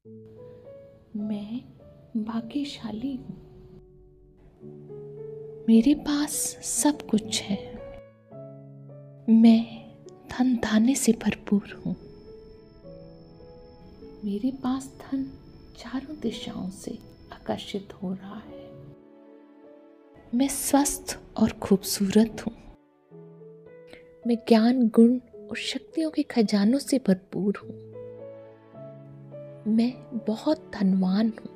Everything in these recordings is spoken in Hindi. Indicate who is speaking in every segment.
Speaker 1: मैं भाग्यशाली हूँ। मेरे पास सब कुछ है। मैं धन धान्य से भरपूर हूँ। मेरे पास धन चारों दिशाओं से आकर्षित हो रहा है। मैं स्वस्थ और खूबसूरत हूँ। मैं ज्ञान, गुण और शक्तियों के खजानों से भरपूर हूँ। मैं बहुत धनवान हूँ।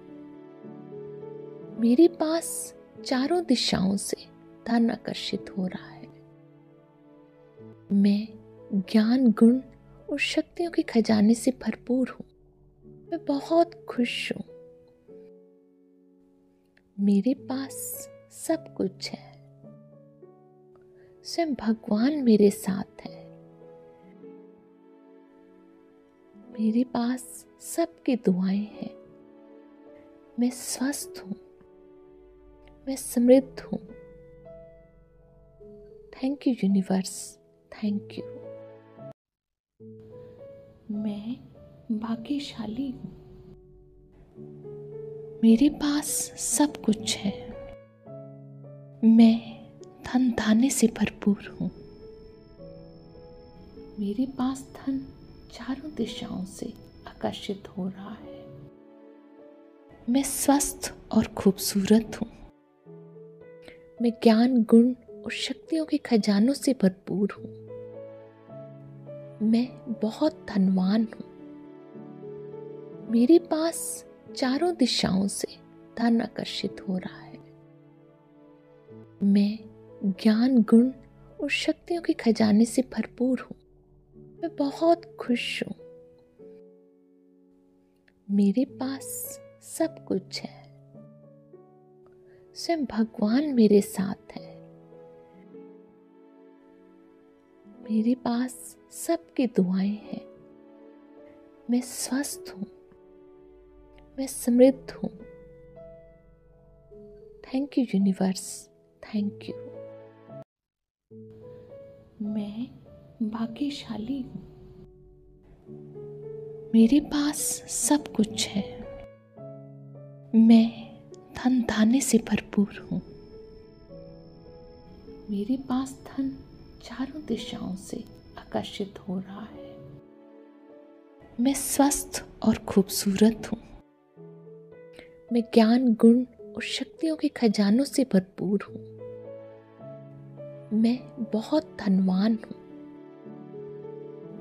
Speaker 1: मेरे पास चारों दिशाओं से धन आकर्षित हो रहा है। मैं ज्ञान, गुण और शक्तियों के खजाने से भरपूर हूँ। मैं बहुत खुश हूँ। मेरे पास सब कुछ है। स्वयं भगवान मेरे साथ है। मेरे पास सबकी दुआएं हैं। मैं स्वस्थ हूँ। मैं समृद्ध हूँ। Thank you universe, thank you. मैं भाग्यशाली हूँ। मेरे पास सब कुछ है। मैं धन धान्य से भरपूर हूँ। मेरे पास धन चारों दिशाओं से आकर्षित हो रहा है। मैं स्वस्थ और खूबसूरत हूँ। मैं ज्ञान, गुण और शक्तियों के खजानों से भरपूर हूँ। मैं बहुत धनवान हूँ। मेरे पास चारों दिशाओं से धन आकर्षित हो रहा है। मैं ज्ञान, गुण और शक्तियों के खजाने से भरपूर हूँ। मैं बहुत खुश हूँ। मेरे पास सब कुछ है। स्वयं भगवान मेरे साथ है। मेरे पास सबकी दुआएं हैं। मैं स्वस्थ हूँ। मैं समृद्ध हूँ। Thank you universe, thank you. मैं भाग्यशाली हूँ। मेरे पास सब कुछ है। मैं धन धान्य से भरपूर हूँ। मेरे पास धन चारों दिशाओं से आकर्षित हो रहा है। मैं स्वस्थ और खूबसूरत हूँ। मैं ज्ञान, गुण और शक्तियों के खजानों से भरपूर हूँ। मैं बहुत धनवान हूँ।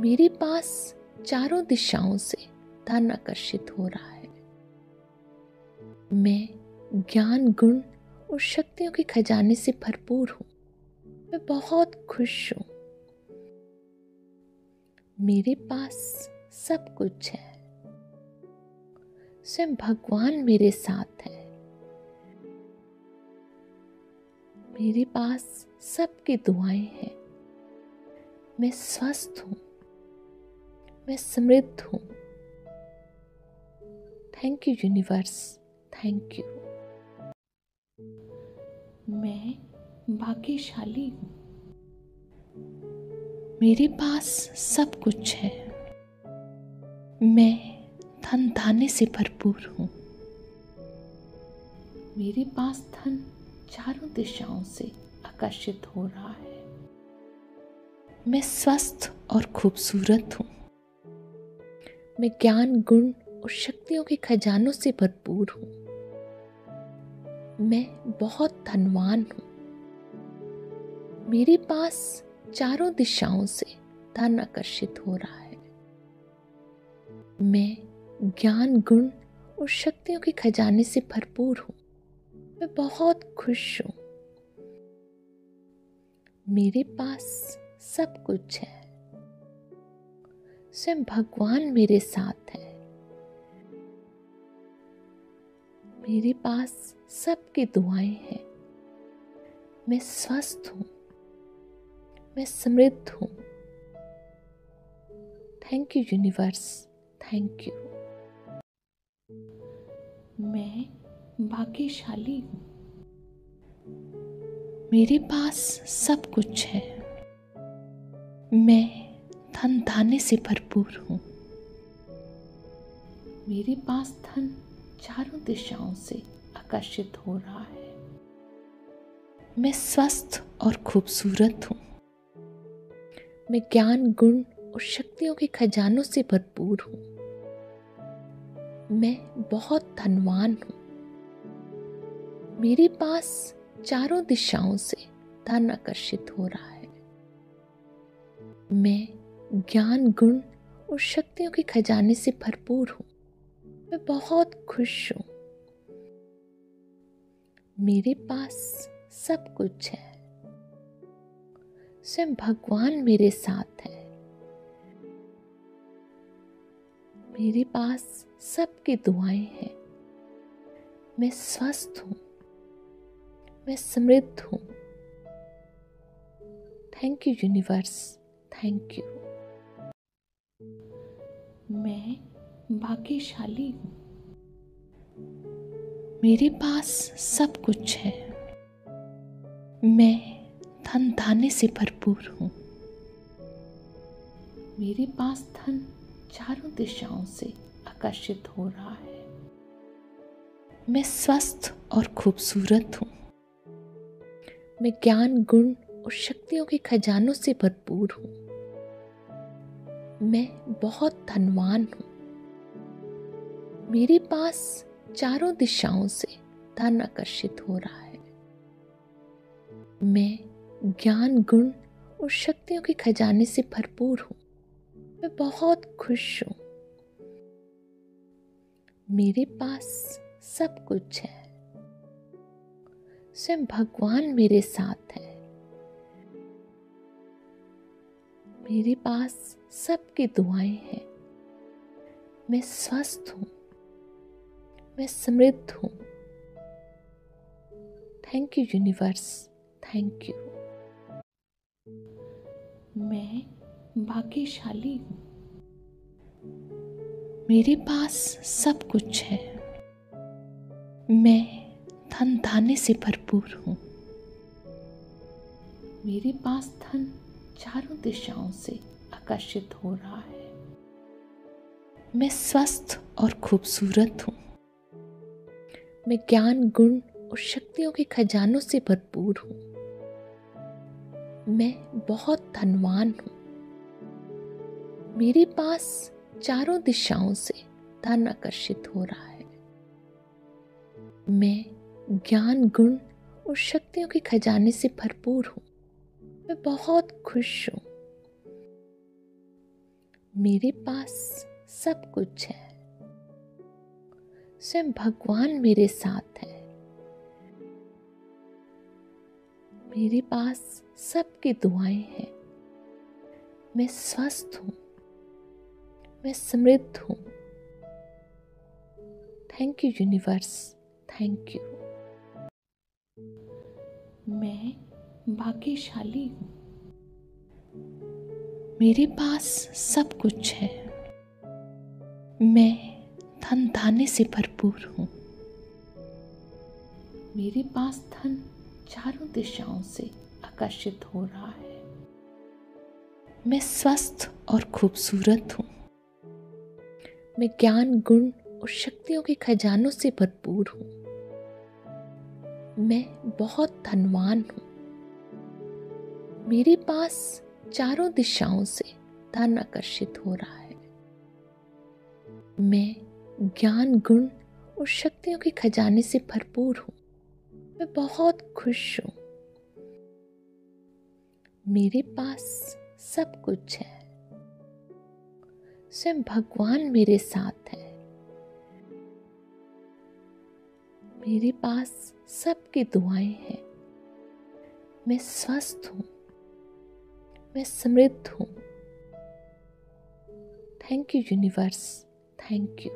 Speaker 1: मेरे पास चारों दिशाओं से धन आकर्षित हो रहा है। मैं ज्ञान, गुण और शक्तियों के खजाने से भरपूर हूँ। मैं बहुत खुश हूँ। मेरे पास सब कुछ है। स्वयं भगवान मेरे साथ है। मेरे पास सबकी दुआएं हैं। मैं स्वस्थ हूँ। मैं समृद्ध हूँ। Thank you universe, thank you. मैं भाग्यशाली हूँ। मेरे पास सब कुछ है। मैं धन धान्य से भरपूर हूँ। मेरे पास धन चारों दिशाओं से आकर्षित हो रहा है। मैं स्वस्थ और खूबसूरत हूँ। मैं ज्ञान, गुण और शक्तियों के खजानों से भरपूर हूँ। मैं बहुत धनवान हूँ। मेरे पास चारों दिशाओं से धन आकर्षित हो रहा है। मैं ज्ञान, गुण और शक्तियों के खजाने से भरपूर हूँ। मैं बहुत खुश हूँ। मेरे पास सब कुछ है। स्वयं भगवान मेरे साथ है। मेरे पास सबकी दुआएं हैं। मैं स्वस्थ हूँ। मैं समृद्ध हूँ। Thank you universe, thank you. मैं भाग्यशाली हूँ। मेरे पास सब कुछ है। मैं धन धान्य से भरपूर हूँ। मेरे पास धन चारों दिशाओं से आकर्षित हो रहा है। मैं स्वस्थ और खूबसूरत हूँ। मैं ज्ञान, गुण और शक्तियों के खजानों से भरपूर हूँ। मैं बहुत धनवान हूँ। मेरे पास चारों दिशाओं से धन आकर्षित हो रहा है। मैं ज्ञान, गुण और शक्तियों के खजाने से भरपूर हूँ। मैं बहुत खुश हूँ। मेरे पास सब कुछ है। स्वयं भगवान मेरे साथ है। मेरे पास सबकी दुआएं हैं। मैं स्वस्थ हूँ। मैं समृद्ध हूँ। Thank you universe, thank you. मैं भाग्यशाली हूँ। मेरे पास सब कुछ है। मैं धन धान्य से भरपूर हूँ। मेरे पास धन चारों दिशाओं से आकर्षित हो रहा है। मैं स्वस्थ और खूबसूरत हूँ। मैं ज्ञान, गुण और शक्तियों के खजानों से भरपूर हूँ। मैं बहुत धनवान हूँ। मेरे पास चारों दिशाओं से धन आकर्षित हो रहा है। मैं ज्ञान, गुण और शक्तियों के खजाने से भरपूर हूँ। मैं बहुत खुश हूँ। मेरे पास सब कुछ है। स्वयं भगवान मेरे साथ है। मेरे पास सबकी दुआएं हैं। मैं स्वस्थ हूँ। मैं समृद्ध हूँ। Thank you universe, thank you. मैं भाग्यशाली हूँ। मेरे पास सब कुछ है। मैं धन धान्य से भरपूर हूँ। मेरे पास धन चारों दिशाओं से आकर्षित हो रहा है। मैं स्वस्थ और खूबसूरत हूँ। मैं ज्ञान, गुण और शक्तियों के खजानों से भरपूर हूँ। मैं बहुत धनवान हूँ। मेरे पास चारों दिशाओं से धन आकर्षित हो रहा है। मैं ज्ञान, गुण और शक्तियों के खजाने से भरपूर हूँ। मैं बहुत खुश हूँ। मेरे पास सब कुछ है। स्वयं भगवान मेरे साथ है। मेरे पास सबकी दुआएं हैं। मैं स्वस्थ हूँ। मैं समृद्ध हूँ। Thank you universe, thank you. मैं भाग्यशाली हूँ। मेरे पास सब कुछ है। मैं धन धान्य से भरपूर हूँ। मेरे पास धन चारों दिशाओं से आकर्षित हो रहा है। मैं स्वस्थ और खूबसूरत हूँ। मैं ज्ञान, गुण और शक्तियों के खजानों से भरपूर हूँ। मैं बहुत धनवान हूँ। मेरे पास चारों दिशाओं से धन आकर्षित हो रहा है। मैं ज्ञान, गुण और शक्तियों के खजाने से भरपूर हूँ। मैं बहुत खुश हूँ। मेरे पास सब कुछ है। स्वयं भगवान मेरे साथ है। मेरे पास सबकी दुआएं हैं। मैं स्वस्थ हूँ। मैं समृद्ध हूँ। Thank you universe, thank you.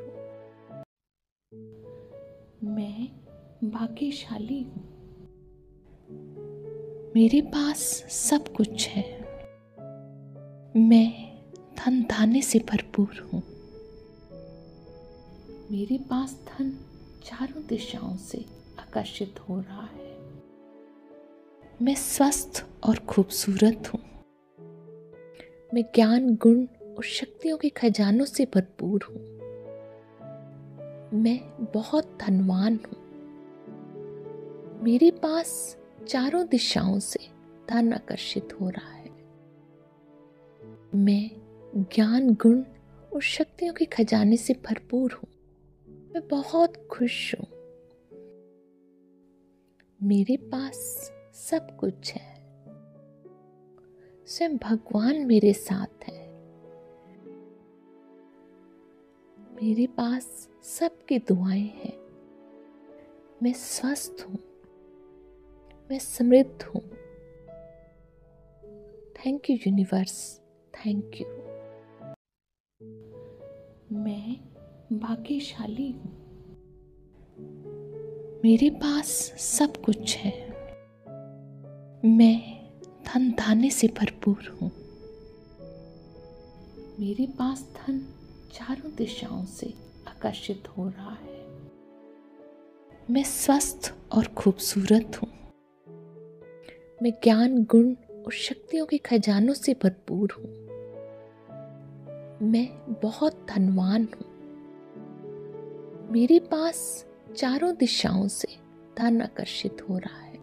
Speaker 1: मैं भाग्यशाली हूँ। मेरे पास सब कुछ है। मैं धन धान्य से भरपूर हूँ। मेरे पास धन चारों दिशाओं से आकर्षित हो रहा है। मैं स्वस्थ और खूबसूरत हूँ। मैं ज्ञान, गुण और शक्तियों के खजानों से भरपूर हूँ। मैं बहुत धनवान हूँ। मेरे पास चारों दिशाओं से धन आकर्षित हो रहा है। मैं ज्ञान, गुण और शक्तियों के खजाने से भरपूर हूँ। मैं बहुत खुश हूँ। मेरे पास सब कुछ है। स्वयं भगवान मेरे साथ है। मेरे पास सबकी दुआएं हैं। मैं स्वस्थ हूँ। मैं समृद्ध हूँ। Thank you universe, thank you. मैं भाग्यशाली हूँ। मेरे पास सब कुछ है। मैं धन धान्य से भरपूर हूँ। मेरे पास धन चारों दिशाओं से आकर्षित हो रहा है। मैं स्वस्थ और खूबसूरत हूँ। मैं ज्ञान, गुण और शक्तियों के खजानों से भरपूर हूँ। मैं बहुत धनवान हूँ। मेरे पास चारों दिशाओं से धन आकर्षित हो रहा है।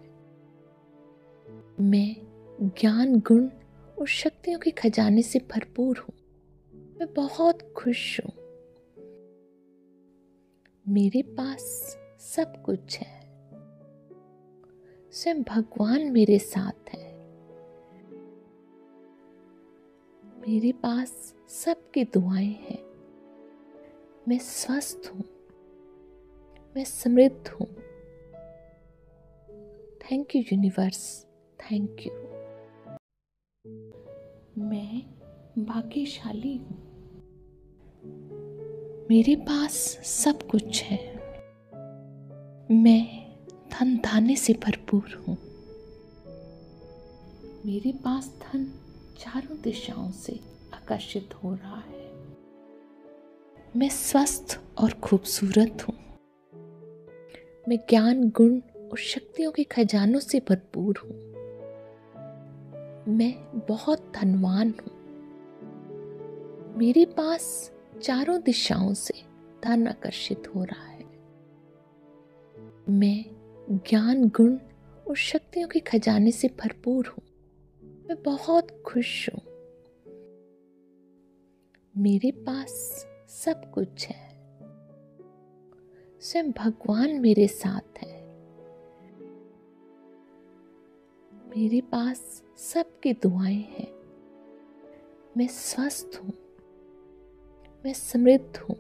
Speaker 1: मैं ज्ञान, गुण और शक्तियों के खजाने से भरपूर हूँ। मैं बहुत खुश हूँ। मेरे पास सब कुछ है। स्वयं भगवान मेरे साथ है। मेरे पास सबकी दुआएं हैं। मैं स्वस्थ हूँ। मैं समृद्ध हूँ। Thank you universe, thank you. मैं भाग्यशाली हूँ। मेरे पास सब कुछ है। मैं धन धान्य से भरपूर हूँ। मेरे पास धन चारों दिशाओं से आकर्षित हो रहा है। मैं स्वस्थ और खूबसूरत हूँ। मैं ज्ञान, गुण और शक्तियों के खजानों से भरपूर हूँ। मैं बहुत धनवान हूँ। मेरे पास चारों दिशाओं से धन आकर्षित हो रहा है। मैं ज्ञान, गुण और शक्तियों के खजाने से भरपूर हूँ। मैं बहुत खुश हूँ। मेरे पास सब कुछ है। स्वयं भगवान मेरे साथ है। मेरे पास सबकी दुआएं हैं। मैं स्वस्थ हूँ। मैं समृद्ध हूँ।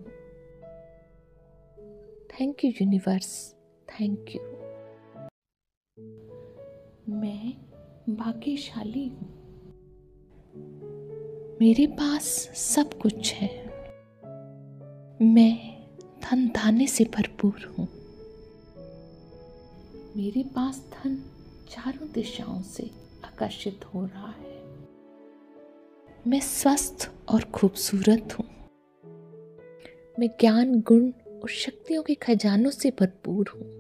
Speaker 1: Thank you universe, thank you. मैं भाग्यशाली हूँ। मेरे पास सब कुछ है। मैं धन धान्य से भरपूर हूँ। मेरे पास धन चारों दिशाओं से आकर्षित हो रहा है। मैं स्वस्थ और खूबसूरत हूँ। मैं ज्ञान, गुण और शक्तियों के खजानों से भरपूर हूँ।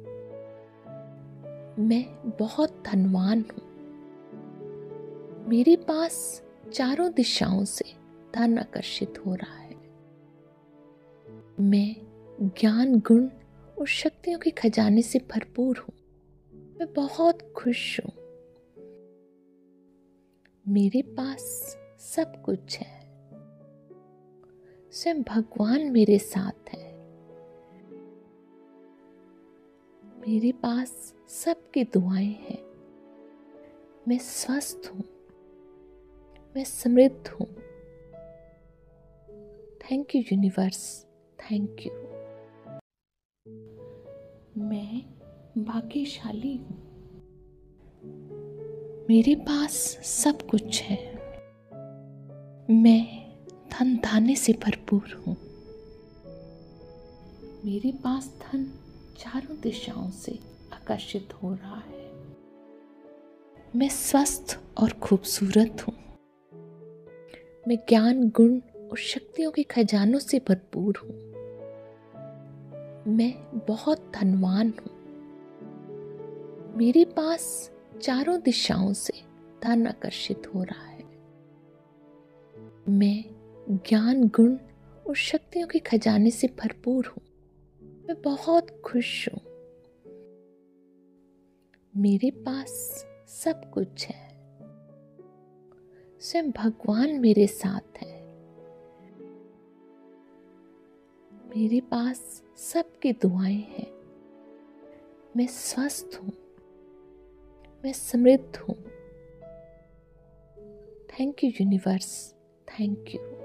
Speaker 1: मैं बहुत धनवान हूँ। मेरे पास चारों दिशाओं से धन आकर्षित हो रहा है। मैं ज्ञान, गुण और शक्तियों के खजाने से भरपूर हूँ। मैं बहुत खुश हूँ। मेरे पास सब कुछ है। स्वयं भगवान मेरे साथ है। मेरे पास सबकी दुआएं हैं। मैं स्वस्थ हूँ। मैं समृद्ध हूँ। Thank you universe, thank you. मैं भाग्यशाली हूँ। मेरे पास सब कुछ है। मैं धन धान्य से भरपूर हूँ। मेरे पास धन चारों दिशाओं से आकर्षित हो रहा है। मैं स्वस्थ और खूबसूरत हूँ। मैं ज्ञान, गुण और शक्तियों के खजानों से भरपूर हूँ। मैं बहुत धनवान हूँ। मेरे पास चारों दिशाओं से धन आकर्षित हो रहा है। मैं ज्ञान, गुण और शक्तियों के खजाने से भरपूर हूँ। मैं बहुत खुश हूँ। मेरे पास सब कुछ है। स्वयं भगवान मेरे साथ है। मेरे पास सबकी दुआएं हैं। मैं स्वस्थ हूँ। मैं समृद्ध हूँ। Thank you universe, thank you.